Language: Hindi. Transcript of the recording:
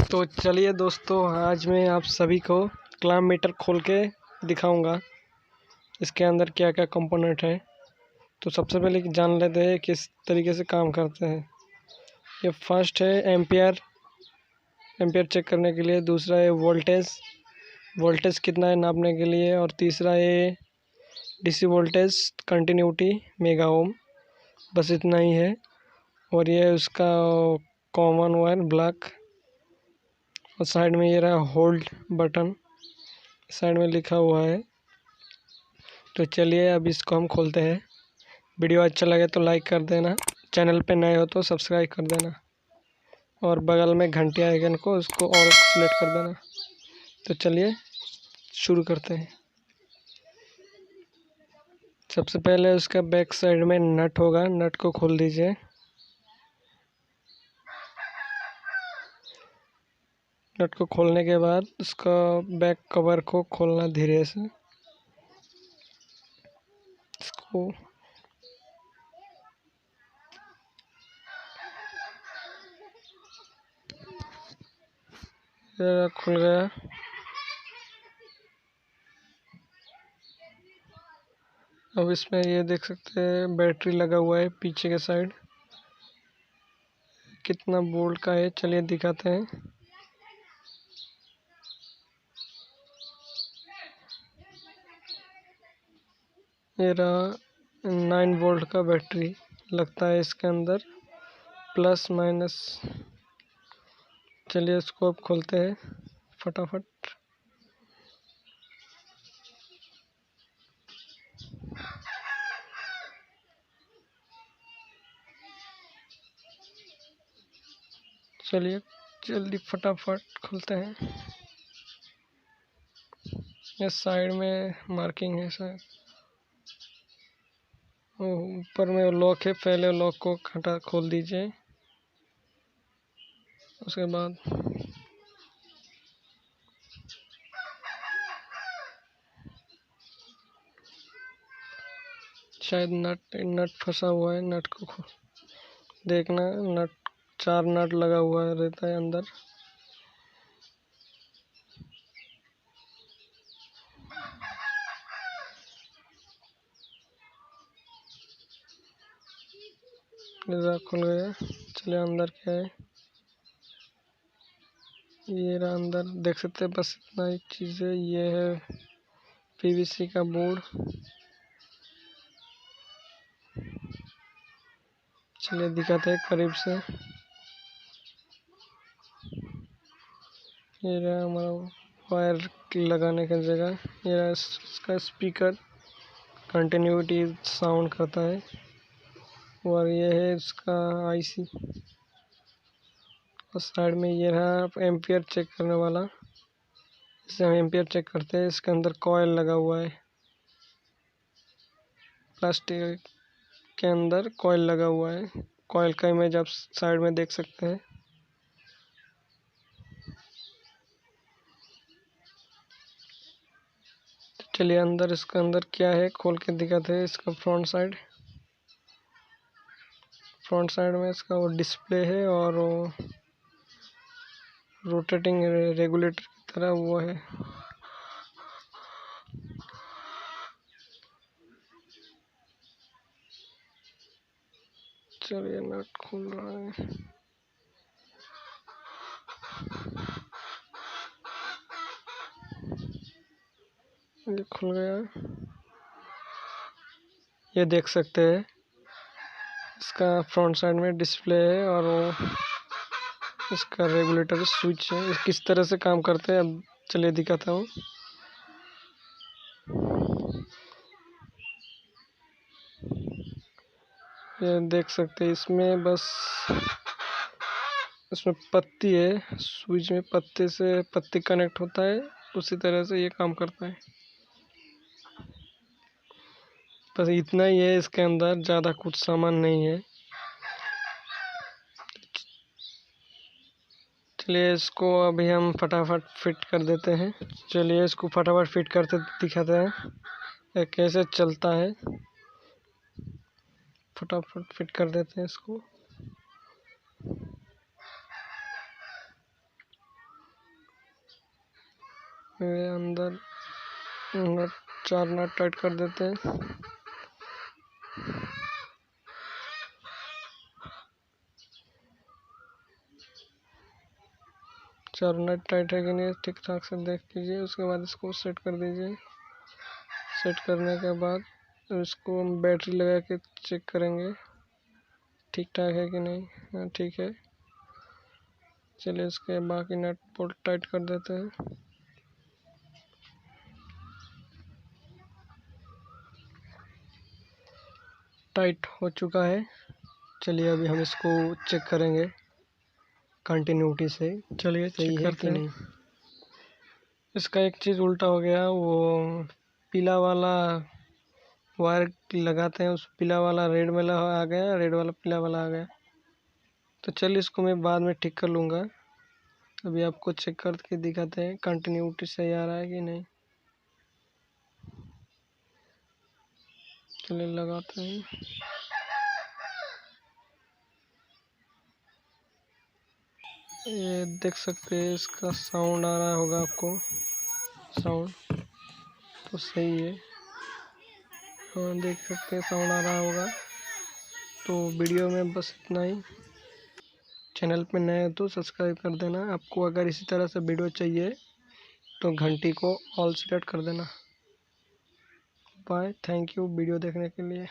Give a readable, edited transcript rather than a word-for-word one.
तो चलिए दोस्तों, आज मैं आप सभी को क्लाम मीटर खोल के दिखाऊंगा इसके अंदर क्या क्या कंपोनेंट है। तो सबसे पहले जान लेते हैं किस तरीके से काम करते हैं। ये फर्स्ट है एम्पियर चेक करने के लिए, दूसरा है वोल्टेज कितना है नापने के लिए, और तीसरा है DC voltage continuity mega ohm. बस इतना ही है। और ये उसका कॉमन वायर ब्लॉक, और साइड में ये रहा होल्ड बटन, साइड में लिखा हुआ है। तो चलिए अब इसको हम खोलते हैं। वीडियो अच्छा लगे तो लाइक कर देना, चैनल पे नए हो तो सब्सक्राइब कर देना, और बगल में घंटी आइकन को उसको और सिलेक्ट कर देना। तो चलिए शुरू करते हैं। सबसे पहले उसका बैक साइड में नट होगा, नट को खोल दीजिए। नट को खोलने के बाद उसका बैक कवर को खोलना धीरे से। इसको खुल गया। अब इसमें ये देख सकते हैं बैटरी लगा हुआ है पीछे के साइड। कितना वोल्ट का है चलिए दिखाते हैं। ये रहा 9 वोल्ट का बैटरी लगता है इसके अंदर, प्लस माइनस। चलिए इसको अब खोलते हैं फटाफट। चलिए जल्दी फटाफट खोलते हैं। ये साइड में मार्किंग है शायद, ऊपर में लॉक है। पहले लॉक को खोल दीजिए, उसके बाद शायद नट फंसा हुआ है। नट को देखना, नट 4 नट लगा हुआ रहता है अंदर। खुल गया। चलिए अंदर क्या है, ये रहा अंदर देख सकते हैं। बस इतना ही चीज़ है। ये है पीवीसी का बोर्ड। चलिए दिखाते हैं करीब से। ये रहा हमारा वायर लगाने का जगह। ये रहा इसका स्पीकर, कंटिन्यूटी साउंड करता है। और ये है इसका आईसी, और साइड में ये रहा एम्पियर चेक करने वाला। इससे हम एम्पियर चेक करते हैं। इसके अंदर कॉइल लगा हुआ है, प्लास्टिक के अंदर कॉइल लगा हुआ है। कॉइल का इमेज आप साइड में देख सकते हैं। चलिए अंदर, इसके अंदर क्या है खोल के दिखाते हैं। इसका फ्रंट साइड में इसका वो डिस्प्ले है, और वो रोटेटिंग रेगुलेटर की तरह वो है। चलिए नट खुल रहा है। ये खुल गया। ये देख सकते हैं इसका फ्रंट साइड में डिस्प्ले है, और वो इसका रेगुलेटर स्विच है। किस तरह से काम करते हैं अब चलिए दिखाता हूँ। ये देख सकते हैं इसमें बस इसमें पत्ती है। स्विच में पत्ते से पत्ती कनेक्ट होता है, उसी तरह से ये काम करता है। बस इतना ही है इसके अंदर, ज़्यादा कुछ सामान नहीं है। चलिए इसको अभी हम फटाफट फिट कर देते हैं। चलिए इसको फटाफट फिट करते दिखाते हैं ये कैसे चलता है। फटाफट फिट कर देते हैं इसको। ये अंदर नट 4 नट टाइट कर देते हैं। चार नट टाइट है कि नहीं ठीक ठाक से देख लीजिए। उसके बाद इसको सेट कर दीजिए। सेट करने के बाद इसको हम बैटरी लगा के चेक करेंगे ठीक ठाक है कि नहीं। हाँ ठीक है। चलिए इसके बाकी नट बोल्ट टाइट कर देते हैं। टाइट हो चुका है। चलिए अभी हम इसको चेक करेंगे कंटिन्यूटी से। चलिए सही है कि नहीं। इसका एक चीज़ उल्टा हो गया, वो पीला वाला वायर लगाते हैं, उस पीला वाला रेड वाला आ गया, रेड वाला पीला वाला आ गया। तो चलिए इसको मैं बाद में ठीक कर लूँगा। अभी आपको चेक करके दिखाते हैं कंटिन्यूटी सही आ रहा है कि नहीं। चलिए लगाते हैं। ये देख सकते हैं इसका साउंड आ रहा होगा आपको। साउंड तो सही है। हाँ देख सकते हैं साउंड आ रहा होगा। तो वीडियो में बस इतना ही। चैनल पे नए हो तो सब्सक्राइब कर देना। आपको अगर इसी तरह से वीडियो चाहिए तो घंटी को ऑल सेलेक्ट कर देना। बाय, थैंक यू वीडियो देखने के लिए।